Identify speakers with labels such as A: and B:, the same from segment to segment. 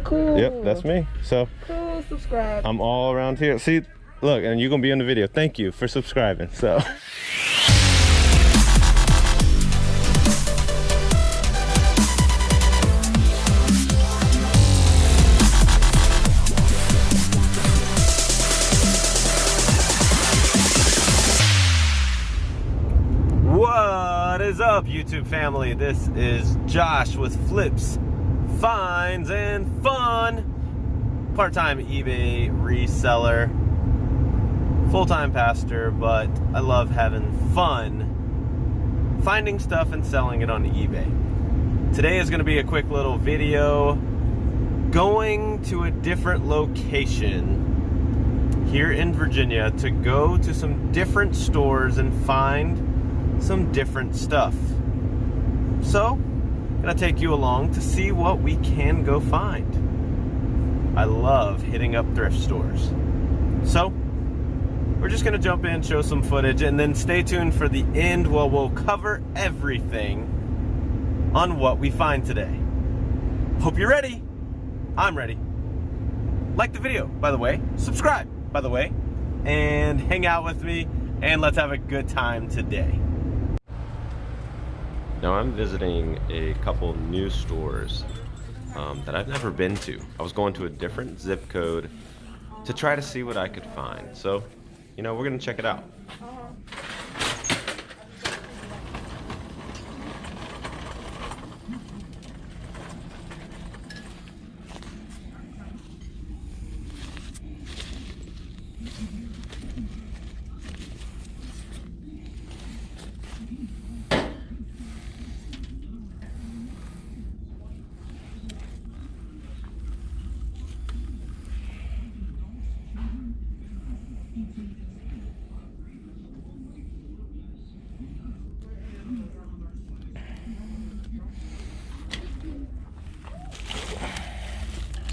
A: Oh, cool.
B: Yep, that's me. So
A: Cool, subscribe.
B: I'm all around here. See, look, and you're gonna be in the video. Thank you for subscribing. So. What is up, YouTube family? This is Josh with Flips, Finds, and Fun. Part-time eBay reseller, full-time pastor, but I love having fun finding stuff and selling it on eBay. Today is going to be a quick little video going to a different location here in Virginia to go to some different stores and find some different stuff. So, I'm gonna take you along to see what we can go find. I love hitting up thrift stores. So, we're just gonna jump in, show some footage, and then stay tuned for the end where we'll cover everything on what we find today. Hope you're ready. I'm ready. Like the video, by the way. Subscribe, by the way. And hang out with me, and let's have a good time today. Now I'm visiting a couple new stores that I've never been to. I was going to a different zip code to try to see what I could find. So, you know, we're gonna check it out.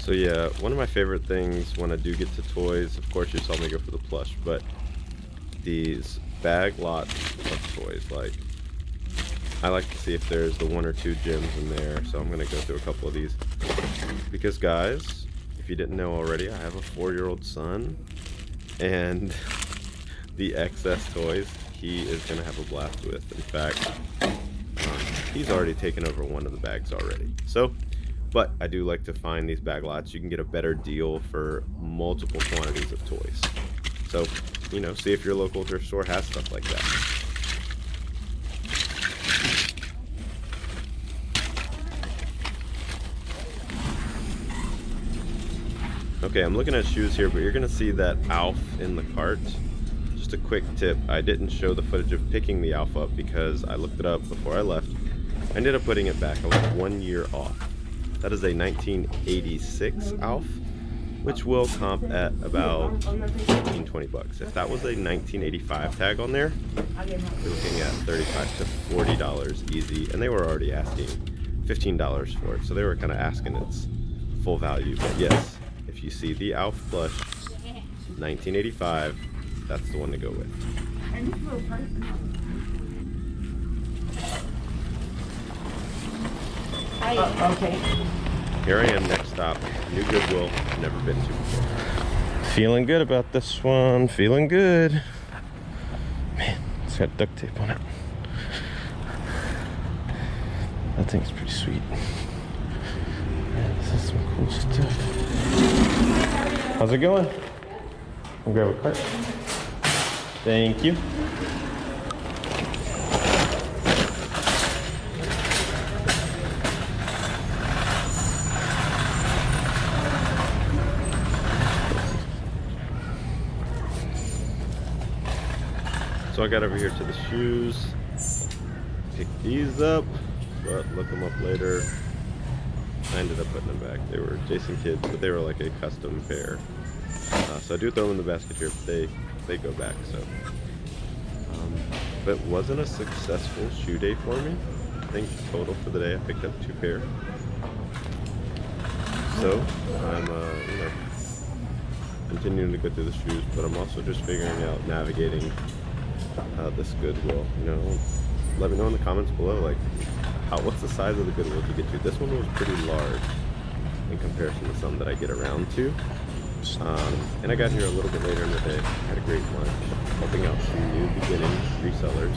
B: So yeah, one of my favorite things when I do get to toys, of course you saw me go for the plush, but these bag lots of toys, like I like to see if there's the 1 or 2 gems in there, so I'm gonna go through a couple of these. Because guys, if you didn't know already, I have a 4-year-old son, and the excess toys he is gonna have a blast with. In fact, he's already taken over one of the bags already. So, but I do like to find these bag lots. You can get a better deal for multiple quantities of toys. So, you know, see if your local thrift store has stuff like that. Okay, I'm looking at shoes here, but you're gonna see that Alf in the cart. Just a quick tip, I didn't show the footage of picking the Alf up because I looked it up before I left. I ended up putting it back. I was 1 year off. That is a 1986 Alf, which will comp at about 15, 20 bucks. If that was a 1985 tag on there, you're looking at $35 to $40 easy, and they were already asking $15 for it, so they were kind of asking its full value. But yes, if you see the Alf plush, 1985, that's the one to go with.
A: Okay.
B: Here I am, next stop, New Goodwill, never been to before. Feeling good about this one, feeling good. Man, it's got duct tape on it. That thing's pretty sweet. Yeah, this is some cool stuff. How's it going? I'll grab a cart. Thank you. So I got over here to the shoes, picked these up, but look them up later. I ended up putting them back. They were Jason Kids, but they were like a custom pair. So I do throw them in the basket here, but they go back. So, but it wasn't a successful shoe day for me. I think total for the day I picked up 2 pair. So I'm you know, continuing to go through the shoes, but I'm also just figuring out navigating this Goodwill. You know, let me know in the comments below, like, what's the size of the Goodwill to get to. This one was pretty large. in comparison to some that I get around to. And I got here a little bit later in the day. Had a great lunch, helping out some new beginning resellers.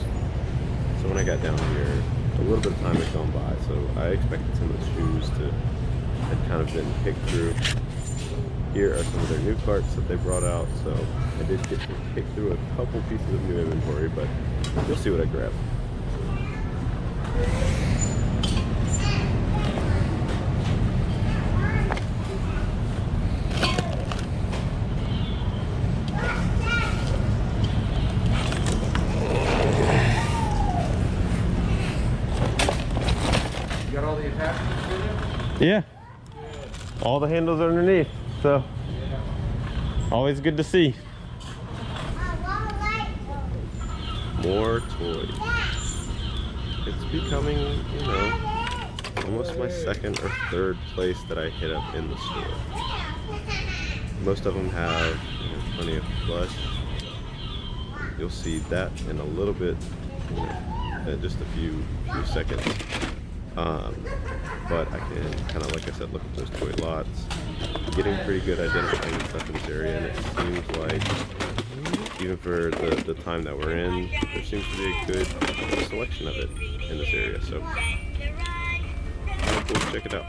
B: So when I got down here, a little bit of time had gone by, so I expected some of the shoes to had kind of been picked through. Here are some of their new carts that they brought out, so I did get to pick through a couple pieces of new inventory, but you'll see what I grab.
C: You got all the attachments with you?
B: Yeah. All the handles are underneath, so always good to see. More toys. It's becoming, you know, almost my second or third place that I hit up in the store. Most of them have, you know, plenty of plush. You'll see that in a little bit, you know, in just a few seconds. But I can kind of, like I said, look at those toy lots. Getting pretty good identifying stuff in this area, and it seems like, even for the time that we're in, there seems to be a good selection of it in this area. So, we'll check it out.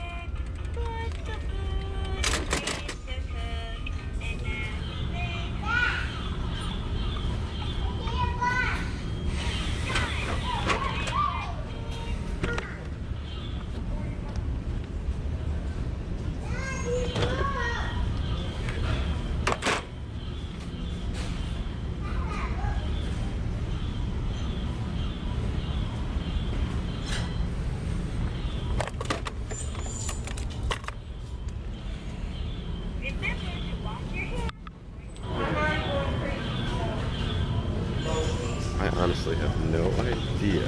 B: I honestly have no idea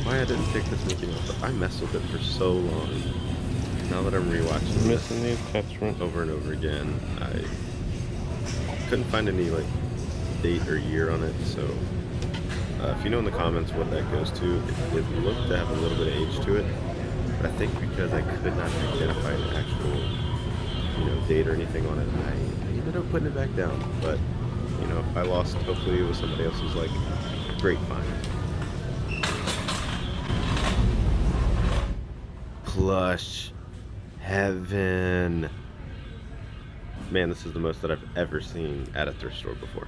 B: why I didn't take this Mickey Mouse. I messed with it for so long. Now that I'm rewatching
D: Missing the attachment
B: over and over again, I couldn't find any like date or year on it. So if you know in the comments what that goes to, it looked to have a little bit of age to it. But I think because I could not identify an actual, you know, date or anything on it, I ended up putting it back down. But you know, if I lost, hopefully it was somebody else's like great find. Plush heaven. Man, this is the most that I've ever seen at a thrift store before.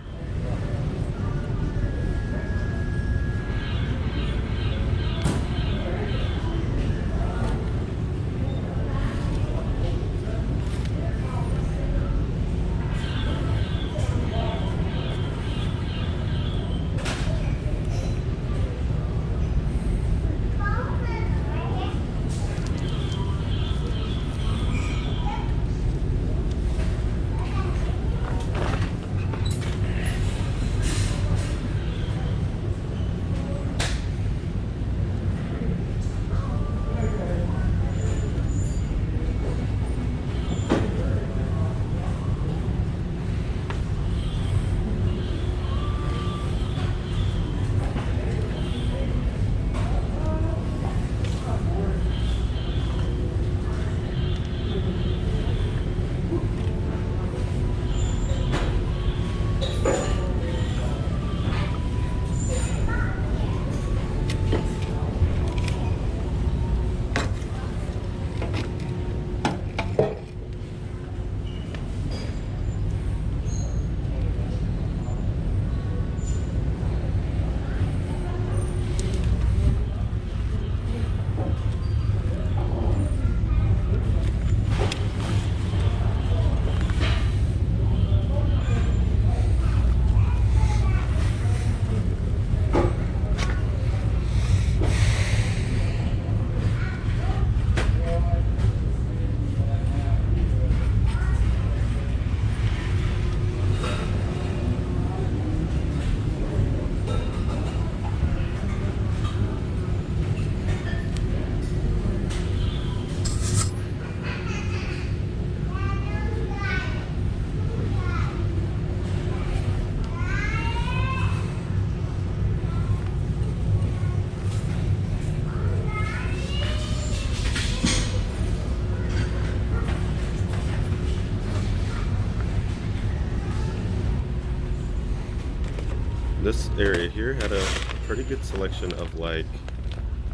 B: this area here had a pretty good selection of like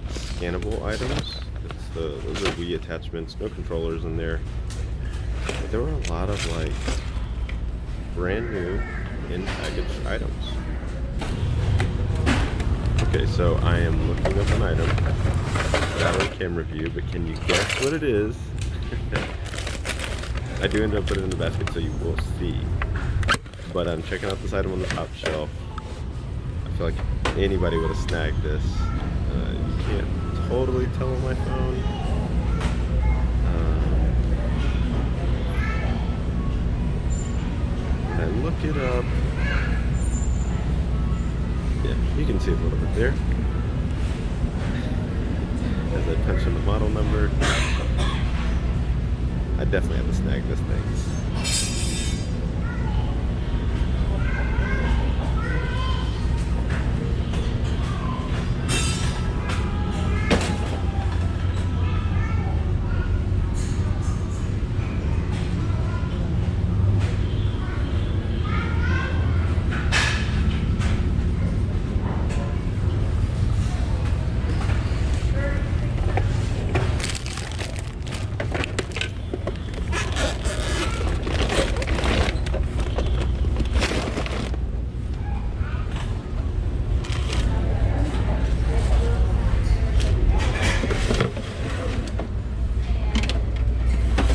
B: scannable items. Those are Wii attachments, no controllers in there. But there were a lot of like brand new in-packaged items. Okay, so I am looking up an item without a camera view, but can you guess what it is? I do end up putting it in the basket, so you will see. But I'm checking out this item on the top shelf. I feel like anybody would have snagged this. You can't totally tell on my phone. When I look it up, yeah, you can see it a little bit there. As I punch in the model number, I definitely have to snag this thing.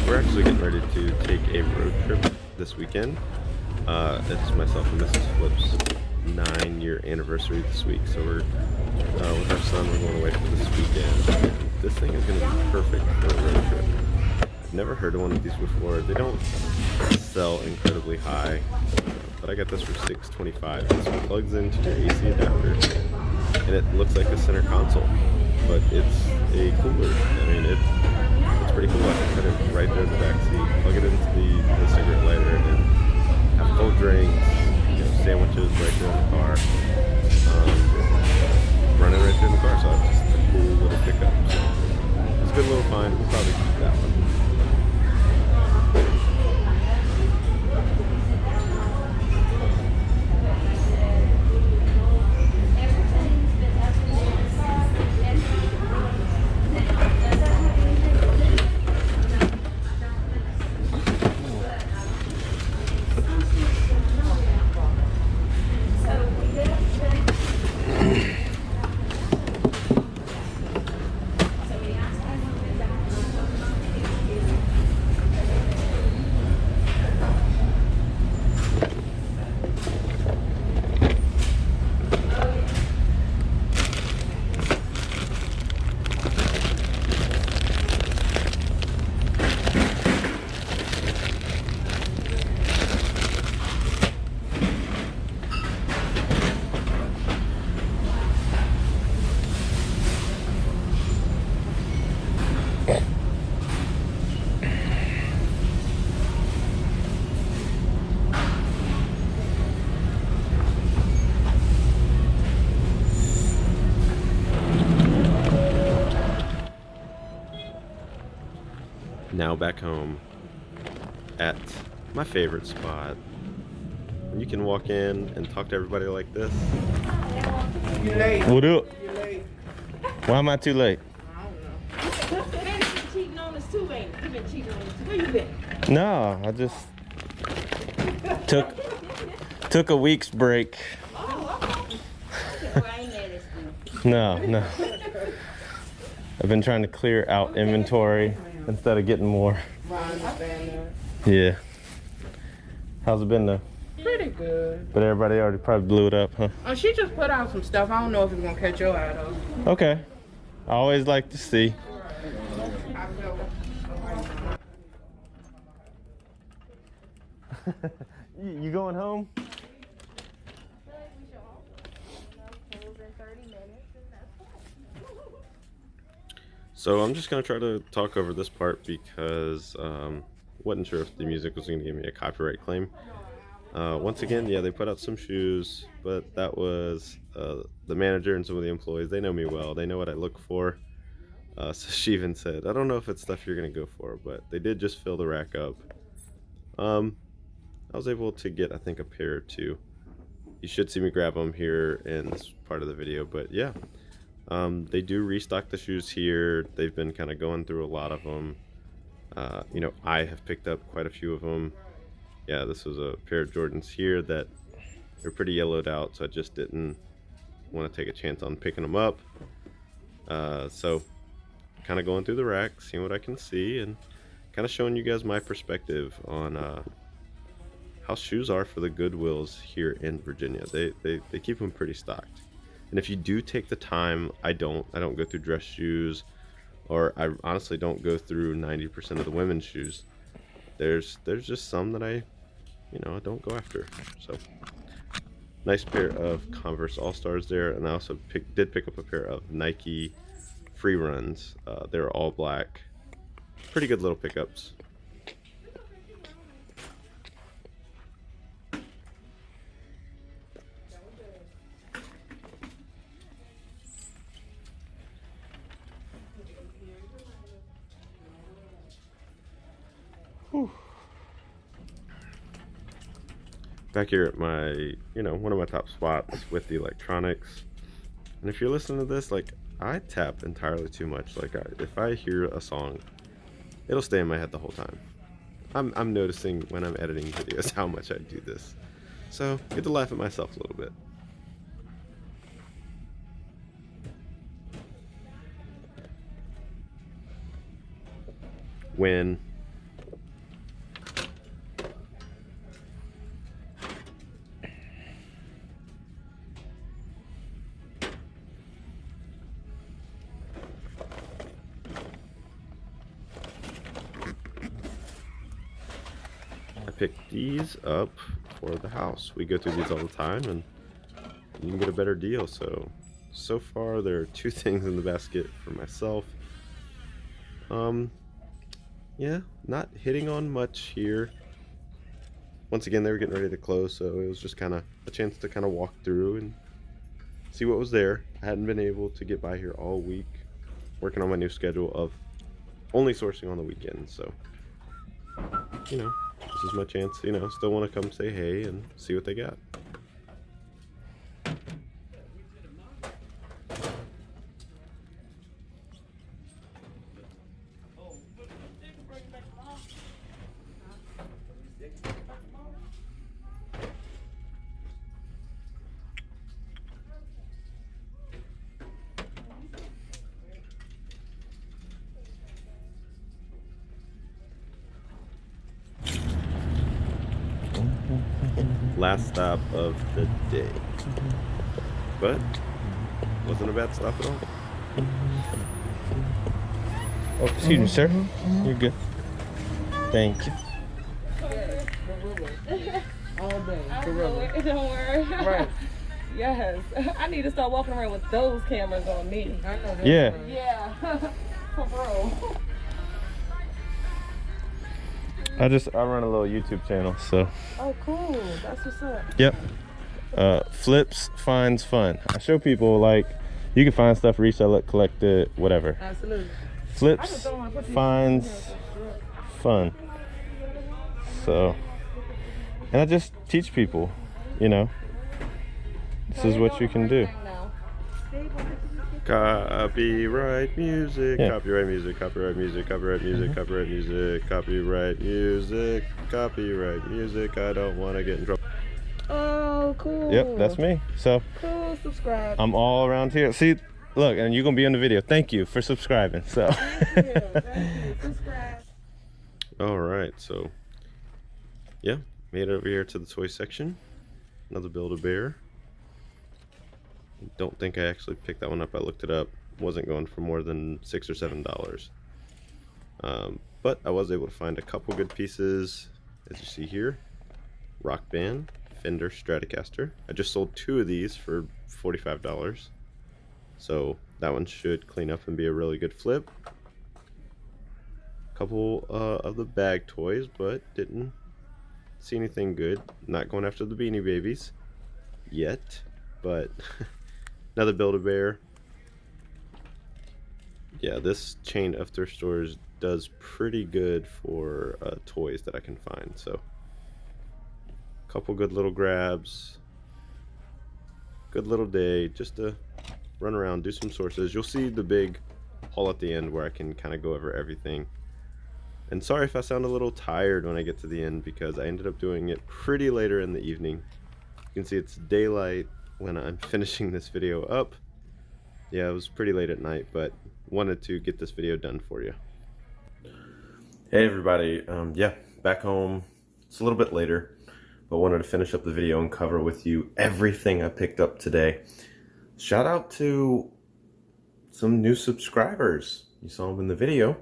B: We're actually getting ready to take a road trip this weekend. It's myself and Mrs. Flip's 9-year anniversary this week, so we're with our son. We're going away for this weekend. This thing is going to be perfect for a road trip. I've never heard of one of these before. They don't sell incredibly high, but I got this for $6.25. This plugs into your AC adapter, and it looks like a center console, but it's a cooler. I mean, it's pretty cool. I can put it right there in the back seat, plug it into the cigarette lighter, and have cold drinks, sandwiches right there in the car. Run it right there in the car, so it's just a cool little pickup. So it's a good little find. We'll probably keep that one. Now back home at my favorite spot. You can walk in and talk to everybody like this.
C: You late.
D: What up?
C: You late.
D: Why am I too late?
C: I don't know.
A: Man, you've been cheating on us too, ain't you? You've been cheating on us too. Where you been?
D: No, I just took a week's break.
A: Oh, okay. Well, I ain't mad at you.
D: No. I've been trying to clear out inventory instead of getting more.
C: I understand that.
D: Yeah. How's it been though?
C: Pretty good.
D: But everybody already probably blew it up, huh?
C: She just put out some stuff. I don't know if it's gonna catch your eye though.
D: Okay. I always like to see.
C: I feel.
D: You going home?
B: So I'm just going to try to talk over this part because wasn't sure if the music was going to give me a copyright claim. Once again, yeah, they put out some shoes, but that was the manager and some of the employees. They know me well. They know what I look for. So she even said, I don't know if it's stuff you're going to go for, but they did just fill the rack up. I was able to get, I think, a pair or two you should see me grab them here in this part of the video. But yeah, they do restock the shoes here. They've been kind of going through a lot of them. You know, I have picked up quite a few of them. Yeah, this was a pair of Jordans here that they're pretty yellowed out, so I just didn't want to take a chance on picking them up. So kind of going through the rack, seeing what I can see, and kind of showing you guys my perspective on how shoes are for the Goodwills here in Virginia. They keep them pretty stocked. And if you do take the time, I don't go through dress shoes, or I honestly don't go through 90% of the women's shoes. There's just some that I don't go after. So nice pair of Converse All-Stars there, and I also did pick up a pair of Nike Free Runs. They're all black. Pretty good little pickups. Back here at my, one of my top spots with the electronics. And if you're listening to this, like, I tap entirely too much. Like, if I hear a song, it'll stay in my head the whole time. I'm noticing when I'm editing videos how much I do this. So, get to laugh at myself a little bit. When I picked these up for the house. We go through these all the time, and you can get a better deal. So far there are 2 things in the basket for myself. Yeah, not hitting on much here. Once again, they were getting ready to close, so it was just kind of a chance to kind of walk through and see what was there. I hadn't been able to get by here all week, working on my new schedule of only sourcing on the weekends. So, this is my chance. Still want to come say hey and see what they got. Last stop of the day, but wasn't a bad stop at all.
D: Oh, excuse me, sir. You're good. Thank you.
C: All day.
A: It don't work.
C: Right.
A: Yes. I need to start walking around with those cameras on me.
C: I know that.
D: Yeah.
A: Yeah. For real.
D: I run a little YouTube channel, so.
A: Oh, cool. That's what's up.
D: Yep. Flips finds fun. I show people, like, you can find stuff, resell it, collect it, whatever.
C: Absolutely.
D: Flips finds fun. So, and I just teach people, this is what you can do.
B: Copyright music,
D: Yeah.
B: copyright music, copyright music, copyright music, copyright music, copyright music, copyright music. I don't want to get in trouble.
A: Oh, cool.
D: Yep, that's me. So
A: Cool. Subscribe.
D: I'm all around here. See, look, and you're gonna be on the video. Thank you for subscribing. So.
A: Thank you. Subscribe.
B: All right, so yeah, made it over here to the toy section. Another Build-A-Bear. Don't think I actually picked that one up. I looked it up. Wasn't going for more than $6 or $7. But I was able to find a couple good pieces, as you see here. Rock Band, Fender Stratocaster. I just sold 2 of these for $45. So that one should clean up and be a really good flip. Couple of the bag toys, but didn't see anything good. Not going after the Beanie Babies yet, but another Build-A-Bear. Yeah, this chain of thrift stores does pretty good for toys that I can find. So, couple good little grabs. good little day just to run around, do some sources. You'll see the big haul at the end where I can kind of go over everything. And sorry if I sound a little tired when I get to the end, because I ended up doing it pretty later in the evening. You can see it's daylight when I'm finishing this video up. Yeah, it was pretty late at night, but wanted to get this video done for you. Hey everybody, yeah, back home. It's a little bit later, but wanted to finish up the video and cover with you everything I picked up today. Shout out to some new subscribers. You saw them in the video.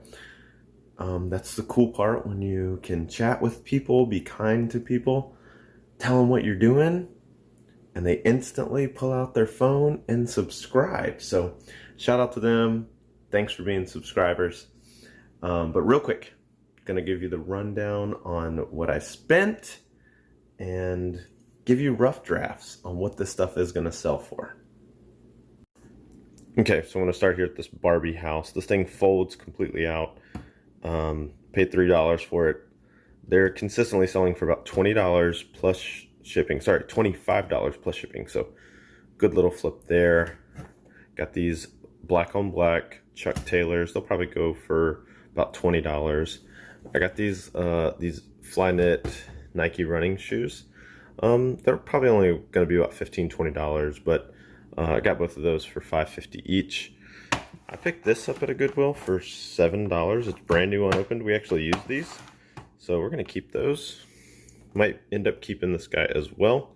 B: That's the cool part, when you can chat with people, be kind to people, tell them what you're doing, and they instantly pull out their phone and subscribe. So shout out to them. Thanks for being subscribers. But real quick, gonna give you the rundown on what I spent and give you rough drafts on what this stuff is gonna sell for. Okay, so I'm gonna start here at this Barbie house. This thing folds completely out. Paid $3 for it. They're consistently selling for about $20 plus shipping. Sorry, $25 plus shipping. So good little flip there. Got these black on black Chuck Taylors. They'll probably go for about $20. I got these Flyknit Nike running shoes. They're probably only going to be about $15, $20, but I got both of those for $5.50 each. I picked this up at a Goodwill for $7. It's brand new, unopened. We actually use these, so we're going to keep those. Might end up keeping this guy as well.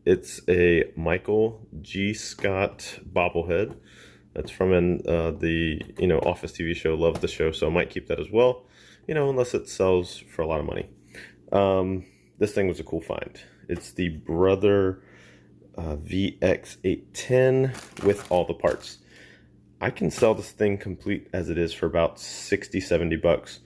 B: It's a Michael G. Scott bobblehead. That's from the Office TV show. Love the show, so I might keep that as well. Unless it sells for a lot of money. This thing was a cool find. It's the Brother VX810 with all the parts. I can sell this thing complete as it is for about $60, $70,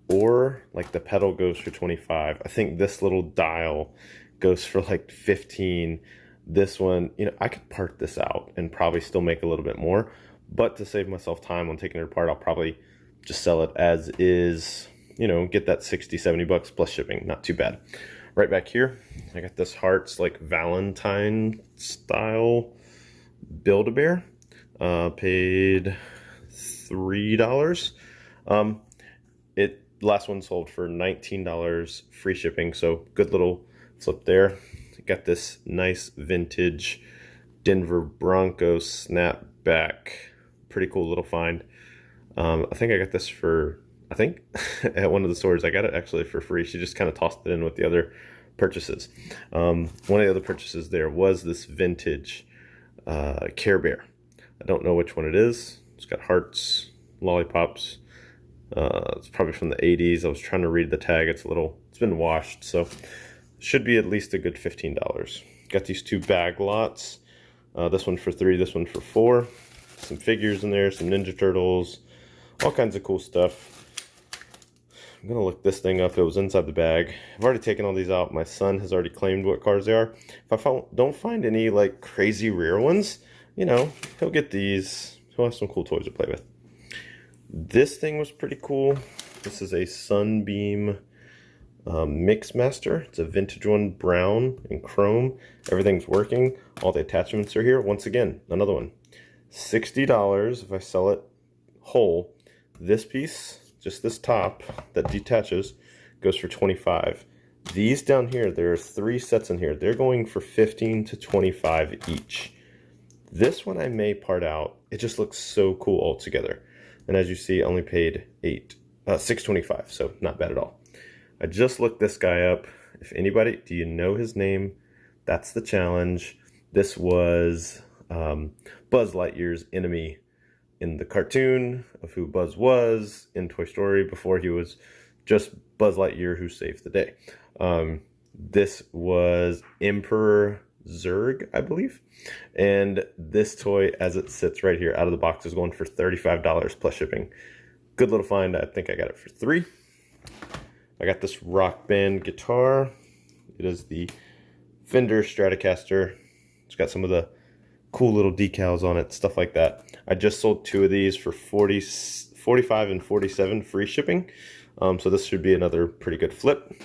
B: or like the pedal goes for $25. I think this little dial goes for like $15. This one, I could part this out and probably still make a little bit more, but to save myself time on taking it apart, I'll probably just sell it as is, get that $60, $70 plus shipping. Not too bad. Right back here, I got this Hearts like Valentine style Build-A-Bear. Paid $3. Last one sold for $19, free shipping, so good little flip there. Got this nice vintage Denver Broncos snapback. Pretty cool little find. I think I got this for, at one of the stores. I got it actually for free. She just kind of tossed it in with the other purchases. One of the other purchases there was this vintage Care Bear. I don't know which one it is. It's got hearts, lollipops. It's probably from the 80s. I was trying to read the tag. It's been washed, so should be at least a good $15. Got these two bag lots. This one for $3, this one for $4. Some figures in there, some Ninja Turtles, all kinds of cool stuff. I'm gonna look this thing up. It was inside the bag. I've already taken all these out. My son has already claimed what cars they are. If I don't find any like crazy rare ones, he'll get these. He'll have some cool toys to play with. This thing was pretty cool. This is a Sunbeam Mixmaster. It's a vintage one, brown and chrome. Everything's working. All the attachments are here. Once again, another one. $60 if I sell it whole. This piece, just this top that detaches, goes for $25. These down here, there are 3 sets in here. They're going for $15 to $25 each. This one I may part out. It just looks so cool all together. And as you see, I only paid $6.25, so not bad at all. I just looked this guy up. If anybody, do you know his name? That's the challenge. This was Buzz Lightyear's enemy in the cartoon of who Buzz was in Toy Story before he was just Buzz Lightyear who saved the day. This was Emperor Zurg, I believe. And this toy, as it sits right here out of the box, is going for $35 plus shipping. Good little find. I think I got it for $3. I got this Rock Band guitar. It is the Fender Stratocaster. It's got some of the cool little decals on it, stuff like that. I just sold 2 of these for $45 and $47 free shipping. So this should be another pretty good flip.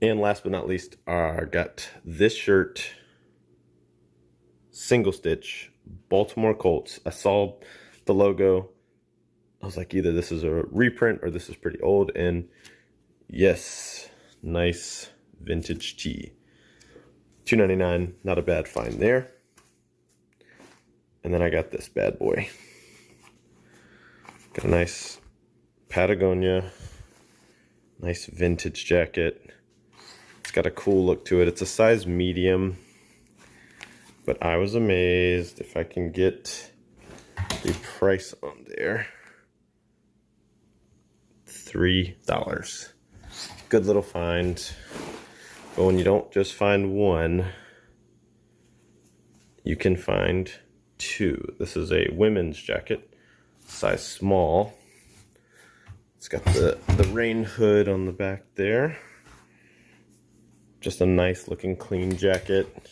B: And last but not least, I got this shirt single stitch Baltimore Colts. I saw the logo. I was like, either this is a reprint or this is pretty old. And yes, nice vintage tee. $2.99, not a bad find there. And then I got this bad boy. Got a nice Patagonia, nice vintage jacket. It's got a cool look to it. It's a size medium, but I was amazed if I can get the price on there. $3. Good little find. But when you don't just find one, you can find two. This is a women's jacket, size small. It's got the rain hood on the back there. Just a nice looking clean jacket.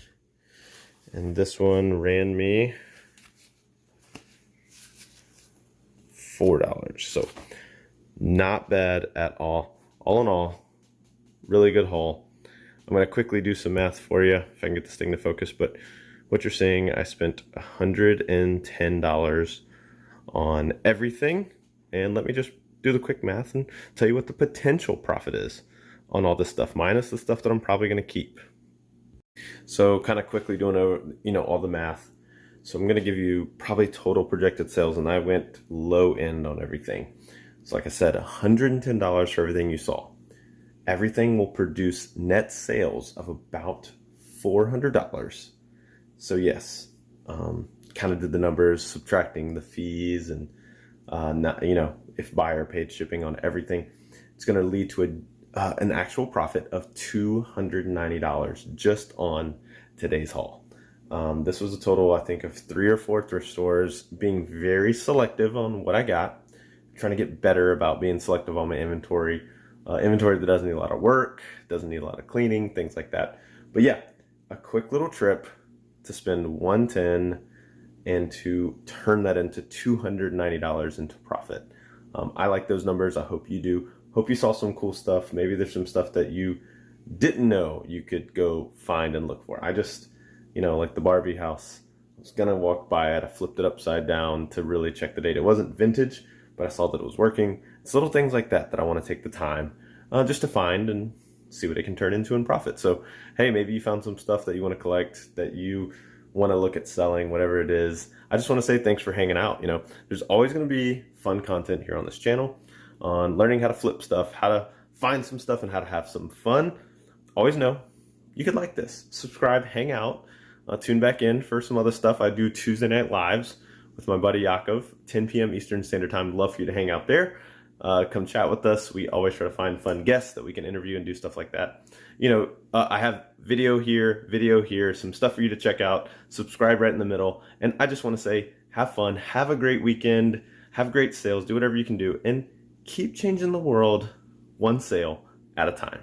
B: And this one ran me $4. So not bad at all. All in all, really good haul. I'm going to quickly do some math for you if I can get this thing to focus. But what you're seeing, I spent $110 on everything. And let me just do the quick math and tell you what the potential profit is on all this stuff, minus the stuff that I'm probably going to keep. So kind of quickly doing over, all the math. So I'm going to give you probably total projected sales, and I went low end on everything. So like I said, $110 for everything you saw. Everything will produce net sales of about $400. So yes, kind of did the numbers, subtracting the fees and not, if buyer paid shipping on everything, it's going to lead to an actual profit of $290 just on today's haul. This was a total, I think, of 3 or 4 thrift stores, being very selective on what I got, trying to get better about being selective on my inventory. Inventory that doesn't need a lot of work, doesn't need a lot of cleaning, things like that. But yeah, a quick little trip to spend $110 and to turn that into $290 into profit. I like those numbers. I hope you do. Hope you saw some cool stuff. Maybe there's some stuff that you didn't know you could go find and look for. I just, like the Barbie house, I was gonna walk by it. I flipped it upside down to really check the date. It wasn't vintage, but I saw that it was working. It's little things like that that I want to take the time just to find and see what it can turn into in profit. So, hey, maybe you found some stuff that you want to collect, that you want to look at selling, whatever it is. I just want to say thanks for hanging out. There's always going to be fun content here on this channel on learning how to flip stuff, how to find some stuff, and how to have some fun. Always know you could like this. Subscribe, hang out, tune back in for some other stuff. I do Tuesday night lives with my buddy Yakov, 10 p.m. Eastern Standard Time. Love for you to hang out there. Come chat with us. We always try to find fun guests that we can interview and do stuff like that. I have video here, some stuff for you to check out. Subscribe right in the middle. And I just want to say, have fun, have a great weekend, have great sales, do whatever you can do, and keep changing the world one sale at a time.